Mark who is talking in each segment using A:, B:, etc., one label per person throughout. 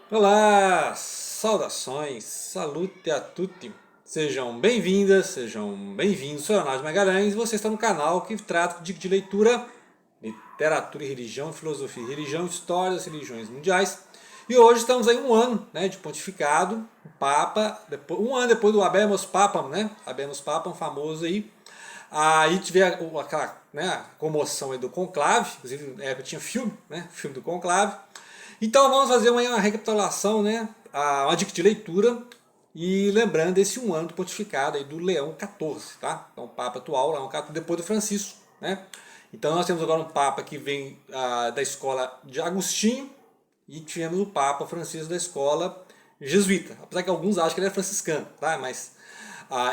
A: Olá, saudações, salute a tutti. Sejam bem-vindas, sejam bem-vindos. Sou Leonardo Magalhães e você está no canal que trata de leitura, literatura e religião, filosofia e religião, história das religiões mundiais. E hoje estamos aí um ano, né, de pontificado, o Papa, um ano depois do Habemus Papam, né? Habemus Papam, famoso aí. Aí tive aquela, né, a comoção aí do conclave, inclusive na época tinha filme, né, filme do conclave. Então vamos fazer uma recapitulação, né, uma dica de leitura e lembrando desse um ano do pontificado aí do Leão XIV, tá? Então o Papa atual, Leão XIV, depois do Francisco, né? Então nós temos agora um Papa que vem da escola de Agostinho e tivemos o Papa Francisco da escola jesuíta, apesar que alguns acham que ele é franciscano, tá? Mas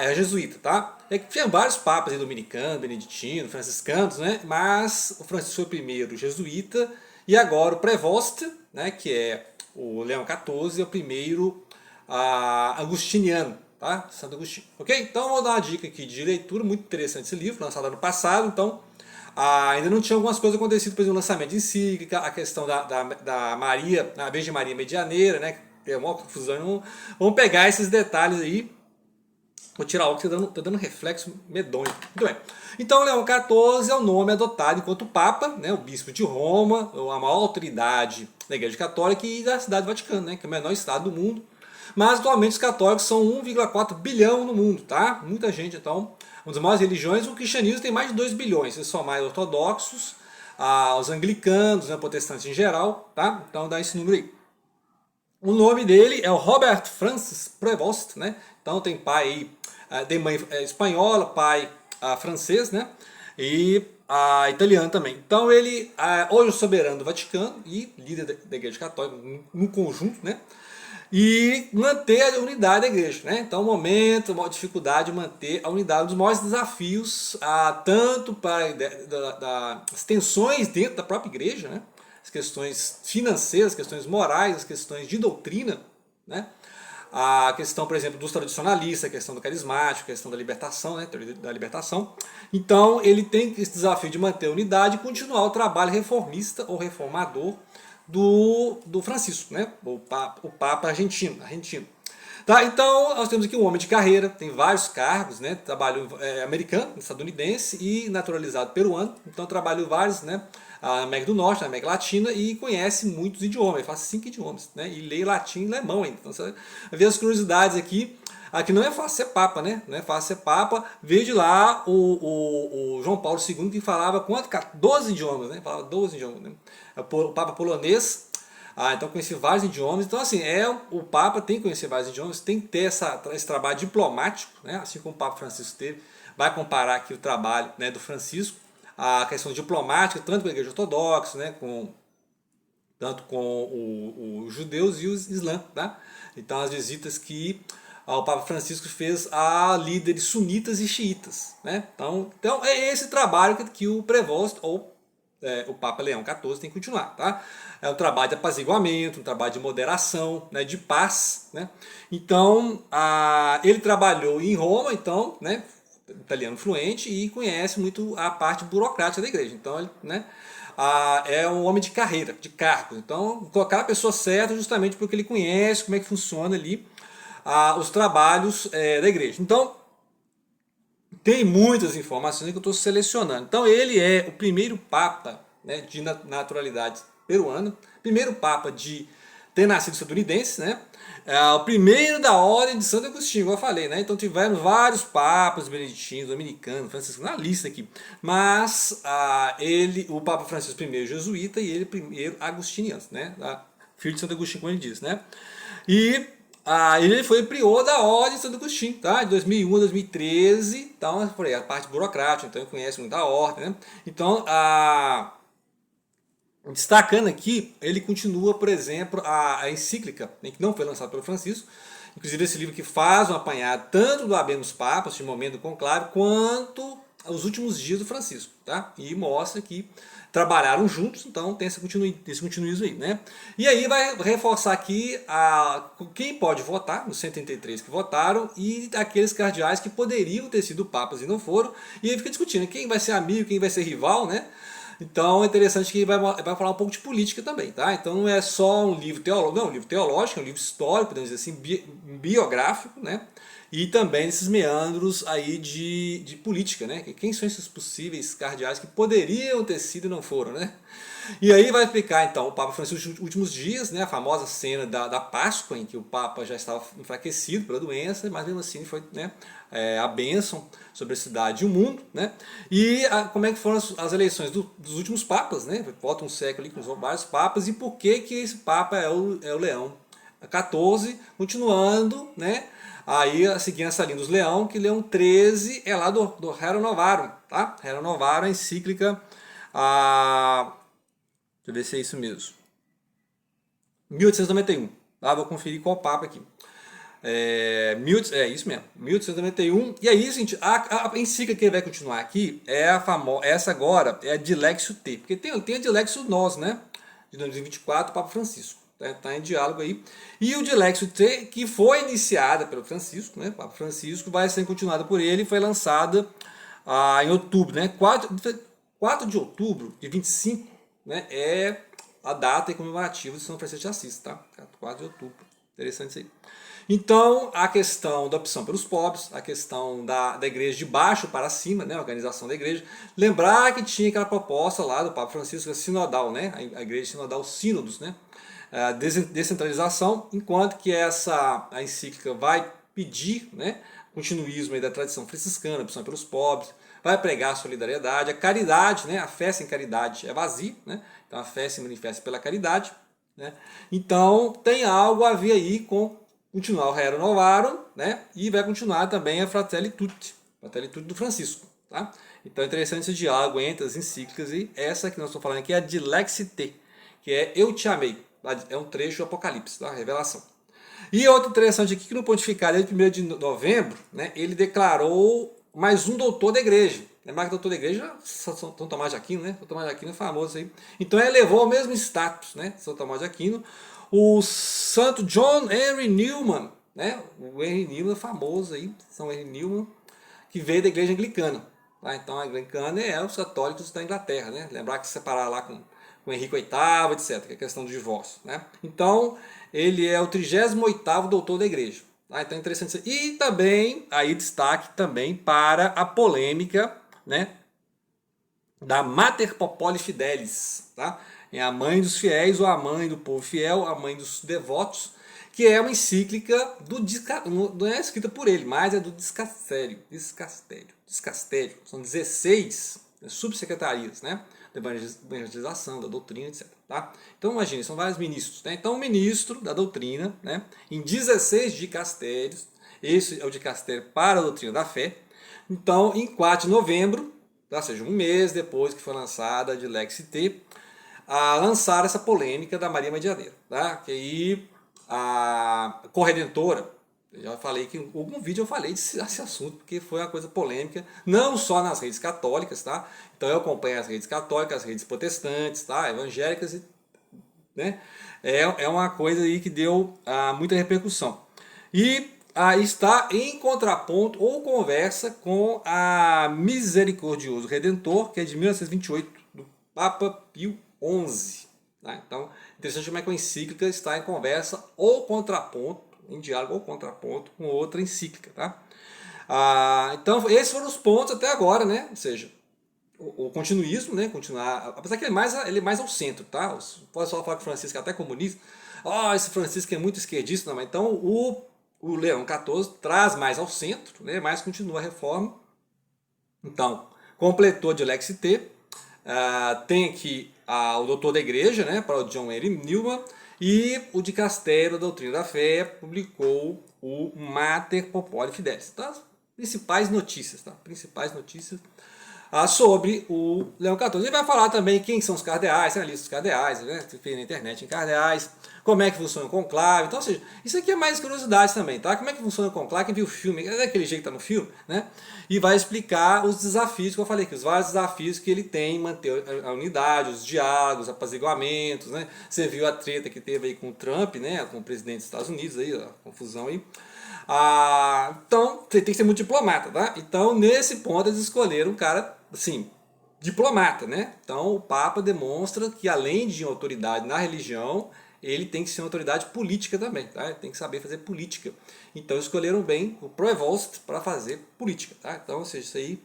A: é jesuíta, tá? É que tinha vários papas aí, dominicano, beneditino, franciscanos, né? Mas o Francisco foi o primeiro jesuíta e agora o Prevost, né? Que é o Leão XIV, é o primeiro agustiniano, tá? Santo Agostinho, ok? Então eu vou dar uma dica aqui de leitura, muito interessante esse livro, lançado ano passado, então ainda não tinha algumas coisas acontecido, por exemplo, o lançamento em si, a questão da Maria, a Virgem Maria Medianeira, né? Tem uma confusão. Vamos pegar esses detalhes aí. Vou tirar o que tá dando reflexo medonho. Muito bem. Então, Leão XIV é o nome adotado enquanto Papa, né, o Bispo de Roma, a maior autoridade da Igreja Católica e da Cidade do Vaticano, né, que é o menor estado do mundo. Mas atualmente os católicos são 1,4 bilhão no mundo, tá? Muita gente, então. Uma das maiores religiões, o cristianismo tem mais de 2 bilhões, se somar mais ortodoxos, os anglicanos, né, protestantes em geral, tá? Então dá esse número aí. O nome dele é o Robert Francis Prevost, né? Então tem pai aí, tem mãe espanhola, pai francês, né? E italiano também. Então ele hoje é o soberano do Vaticano e líder da Igreja Católica no conjunto, né? E manter a unidade da igreja, né? Então, o momento, uma dificuldade de manter a unidade, um dos maiores desafios, tanto para as tensões dentro da própria igreja, né? As questões financeiras, as questões morais, as questões de doutrina, né? A questão, por exemplo, dos tradicionalistas, a questão do carismático, a questão da libertação, né? Da libertação. Então, ele tem esse desafio de manter a unidade e continuar o trabalho reformista ou reformador do Francisco, né? O Papa argentino. Tá, então nós temos aqui um homem de carreira, tem vários cargos, né? Trabalhou americano, estadunidense e naturalizado peruano. Então trabalhou vários, né? Na América do Norte, na América Latina e conhece muitos idiomas, ele fala 5 idiomas, né? E lê latim e alemão ainda. Então você vai ver as curiosidades aqui. Aqui não é fácil ser papa, né? Não é fácil ser papa. Veio de lá o João Paulo II que falava quanto? 12 idiomas, né? Falava 12 idiomas, né? O Papa polonês. Então conheci vários idiomas. Então assim, o Papa tem que conhecer vários idiomas, tem que ter esse trabalho diplomático, né? Assim como o Papa Francisco teve. Vai comparar aqui o trabalho, né, do Francisco, a questão diplomática, tanto com a Igreja Ortodoxa, né, tanto com os judeus e os islãs. Tá? Então as visitas que o Papa Francisco fez a líderes sunitas e xiitas. Né? Então é esse trabalho que o Prevost, ou o Papa Leão XIV, tem que continuar. Tá? É um trabalho de apaziguamento, um trabalho de moderação, né, de paz. Né? Então ele trabalhou em Roma, então, né, italiano fluente e conhece muito a parte burocrática da igreja. Então ele, né, é um homem de carreira, de cargos. Então colocar a pessoa certa justamente porque ele conhece como é que funciona ali os trabalhos da igreja. Então tem muitas informações que eu estou selecionando. Então ele é o primeiro papa, né, de naturalidade peruana, primeiro papa de ter nascido estadunidense, né? O primeiro da ordem de Santo Agostinho, como eu falei, né? Então tiveram vários papas beneditinos, dominicanos, franciscanos, na lista aqui. Mas o Papa Francisco I jesuíta e ele primeiro agostiniano, né? Filho de Santo Agostinho, como ele diz, né? E ele foi prior da Ordem de Santo Agostinho, tá? De 2001 a 2013. Então, por aí, a parte burocrática, então ele conhece muito a ordem, né? Então, destacando aqui, ele continua, por exemplo, a encíclica, né, que não foi lançada pelo Francisco, inclusive esse livro que faz um apanhado tanto do Habemus Papas, de momento do conclave, quanto os últimos dias do Francisco, tá? E mostra que trabalharam juntos, então tem esse continuismo aí, né? E aí vai reforçar aqui quem pode votar, os 133 que votaram, e aqueles cardeais que poderiam ter sido papas e não foram, e aí fica discutindo quem vai ser amigo, quem vai ser rival, né? Então é interessante que vai falar um pouco de política também, tá? Então não é só um livro teológico, não, um livro teológico, é um livro histórico, podemos dizer assim, biográfico, né? E também esses meandros aí de política, né? Quem são esses possíveis cardeais que poderiam ter sido e não foram, né? E aí vai explicar então o Papa Francisco nos últimos dias, né, a famosa cena da Páscoa, em que o Papa já estava enfraquecido pela doença, mas mesmo assim foi, né, a bênção sobre a cidade e o mundo. Né, e como é que foram as eleições dos últimos papas, né, volta um século ali com vários papas, e por que esse Papa é o Leão XIV, continuando, né, aí seguindo essa linha dos Leão, que Leão XIII é lá do Rerum Novarum, tá? Rerum Novarum, a encíclica, deixa eu ver se é isso mesmo. 1891. Ah, vou conferir qual papa aqui. É isso mesmo. 1891. E aí, gente, a encíclica que ele vai continuar aqui é a famosa. Essa agora é a Dilexio T. Porque tem a Dilexio Nós, né? De 2024, Papa Francisco. Está em diálogo aí. E o Dilexio T, que foi iniciada pelo Francisco, né? Papa Francisco, vai ser continuada por ele. Foi lançada em outubro, né? 4 de outubro de 25, né, é a data comemorativa de São Francisco de Assis, tá? 4 de outubro. Interessante isso aí. Então, a questão da opção pelos pobres, a questão da igreja de baixo para cima, né, a organização da igreja. Lembrar que tinha aquela proposta lá do Papa Francisco, a sinodal, né, a igreja sinodal, sínodos, né, a descentralização, enquanto que a encíclica vai pedir, né, continuismo aí da tradição franciscana, a opção pelos pobres, vai pregar a solidariedade, a caridade, né, a fé sem caridade é vazia, né, então a fé se manifesta pela caridade. Né, então tem algo a ver aí com continuar o Rerum Novarum, né, e vai continuar também a Fratelli Tutti do Francisco. Tá? Então é interessante esse diálogo entre as encíclicas e essa que nós estamos falando aqui é a Dilexi Te, que é Eu Te Amei, é um trecho do Apocalipse, da Revelação. E outro interessante aqui que no pontificado de 1º de novembro, né, ele declarou mais um doutor da igreja. Lembrar que doutor da igreja é São Tomás de Aquino, né? São Tomás de Aquino é famoso aí. Então ele levou ao mesmo status, né? São Tomás de Aquino. O santo John Henry Newman, né? O Henry Newman é famoso aí, São Henry Newman, que veio da igreja anglicana. Tá? Então a anglicana é os católicos da Inglaterra, né? Lembrar que separar lá com Henrique VIII, etc., que é a questão do divórcio. Né? Então, ele é o 38º doutor da igreja. Tá? Então é interessante. E também, aí destaque também para a polêmica, né, da Mater Populi Fidelis. Tá? É a mãe dos fiéis, ou a mãe do povo fiel, a mãe dos devotos, que é uma encíclica não é escrita por ele, mas é do Discastério. São 16 subsecretarias, né? Da evangelização, da doutrina, etc. Tá? Então imagine, são vários ministros. Né? Então o ministro da doutrina, né, em 16 dicastérios, esse é o dicastério para a doutrina da fé. Então em 4 de novembro, ou seja, um mês depois que foi lançada a Dilexi Te, a lançar essa polêmica da Maria Medianeira. Tá? Que aí a Corredentora, eu já falei que em algum vídeo eu falei desse assunto, porque foi uma coisa polêmica, não só nas redes católicas, tá? Então eu acompanho as redes católicas, as redes protestantes, tá? Evangélicas, né? É uma coisa aí que deu muita repercussão. E está em contraponto ou conversa com a Misericordioso Redentor, que é de 1928, do Papa Pio XI. Tá? Então, interessante como é que a encíclica está em conversa ou contraponto, em diálogo ou contraponto com outra encíclica. Tá? Então, esses foram os pontos até agora, né? Ou seja, o continuismo, né? Continuar, apesar que ele é mais ao centro. Tá? O pessoal fala que o Francisco é até comunista. Esse Francisco é muito esquerdista. Não, mas então o Leão XIV traz mais ao centro, né? Mas continua a reforma. Então, completou de Dilexi Te. Tem aqui o doutor da igreja, né, para o John Henry Newman, e o dicastério da doutrina da fé publicou o Mater Populi Fidelis. Então, as principais notícias, tá? Principais notícias sobre o Leão XIV. Ele vai falar também quem são os cardeais, tem a lista dos cardeais, né? Fez na internet em cardeais, como é que funciona o conclave. Então, ou seja, isso aqui é mais curiosidade também, tá? Como é que funciona o conclave, quem viu o filme, é daquele jeito que está no filme, né? E vai explicar os desafios que eu falei aqui, os vários desafios que ele tem em manter a unidade, os diálogos, apaziguamentos, né? Você viu a treta que teve aí com o Trump, né? Com o presidente dos Estados Unidos, aí, a confusão aí. Então, você tem que ser muito diplomata, tá? Então, nesse ponto, eles escolheram um cara, assim, diplomata, né? Então o Papa demonstra que além de autoridade na religião, ele tem que ser uma autoridade política também, tá? Ele tem que saber fazer política. Então escolheram bem o Provost para fazer política, tá? Então, ou seja, isso aí.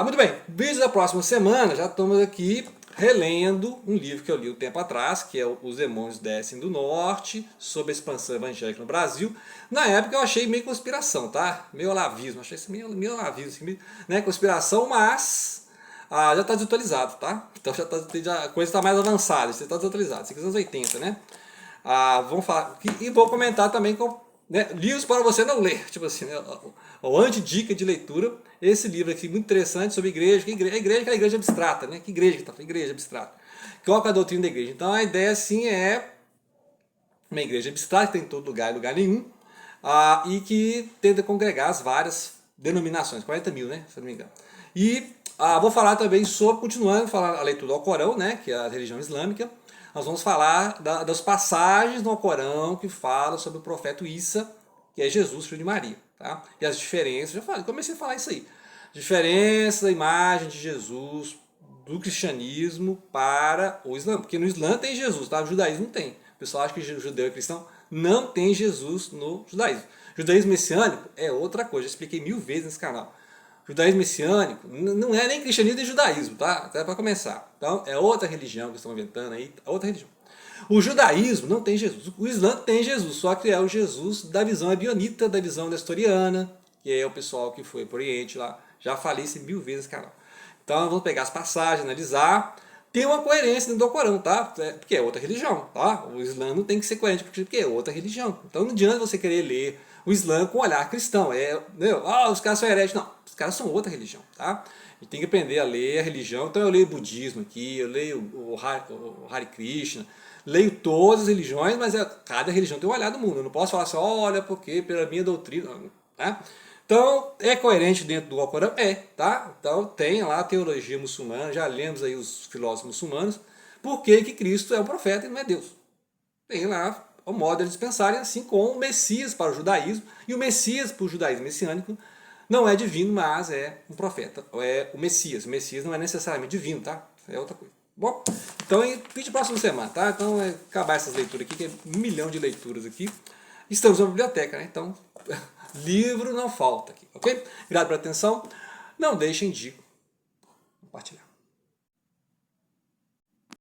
A: Muito bem, vídeo da próxima semana, já estamos aqui relendo um livro que eu li um tempo atrás, que é Os Demônios Descem do Norte, sobre a expansão evangélica no Brasil. Na época eu achei meio conspiração, tá? Meio olavismo, achei isso meio olavismo, assim, né? Conspiração, mas já está desatualizado, tá? Então a coisa está mais avançada, já está desatualizado, isso aqui é dos anos 80, né? Vamos falar, e vou comentar também com, né, livros para você não ler, tipo assim, né, o anti-dica de leitura, esse livro aqui muito interessante sobre igreja, a igreja é aquela igreja abstrata, né? Que igreja que tá? Igreja abstrata. Qual é a doutrina da igreja? Então a ideia assim é uma igreja abstrata que tem em todo lugar e lugar nenhum, e que tenta congregar as várias denominações, 40 mil, né? Se eu não me engano. E vou falar também sobre, continuando falar a leitura do Alcorão, né? Que é a religião islâmica. Nós vamos falar das passagens no Alcorão que falam sobre o profeta Isa, que é Jesus, filho de Maria. Tá? E as diferenças, já falei, comecei a falar isso aí. Diferença da imagem de Jesus do cristianismo para o Islã. Porque no Islã tem Jesus, tá? No judaísmo não tem. O pessoal acha que judeu é cristão. Não tem Jesus no judaísmo. Judaísmo messiânico é outra coisa, já expliquei 1000 vezes nesse canal. Judaísmo messiânico não é nem cristianismo nem judaísmo, tá? Até para começar. Então é outra religião que estão inventando aí, outra religião. O judaísmo não tem Jesus. O Islã tem Jesus, só que é o Jesus da visão ebionita, da visão nestoriana, que é o pessoal que foi para o Oriente lá. Já falei isso 1000 vezes nesse canal. Então vamos pegar as passagens, analisar. Tem uma coerência dentro do Corão, tá? Porque é outra religião, tá? O Islã não tem que ser coerente porque é outra religião. Então não adianta você querer ler o Islã com olhar cristão. Os caras são hereges. Não, os caras são outra religião, tá? A gente tem que aprender a ler a religião. Então eu leio o budismo aqui, eu leio o Hare Krishna, leio todas as religiões, mas cada religião tem um olhar do mundo. Eu não posso falar assim, olha, porque pela minha doutrina, tá? Então, é coerente dentro do Alcorão? É, tá? Então, tem lá a teologia muçulmana, já lemos aí os filósofos muçulmanos, por que Cristo é um profeta e não é Deus? Tem lá o modo de eles pensarem assim como o Messias para o judaísmo, e o Messias para o judaísmo messiânico não é divino, mas é um profeta, é o Messias. O Messias não é necessariamente divino, tá? É outra coisa. Bom, então, vídeo próxima semana, tá? Então, acabar essas leituras aqui, que é 1 milhão de leituras aqui. Estamos na biblioteca, né? Então, livro não falta aqui, ok? Obrigado pela atenção. Não deixem de compartilhar.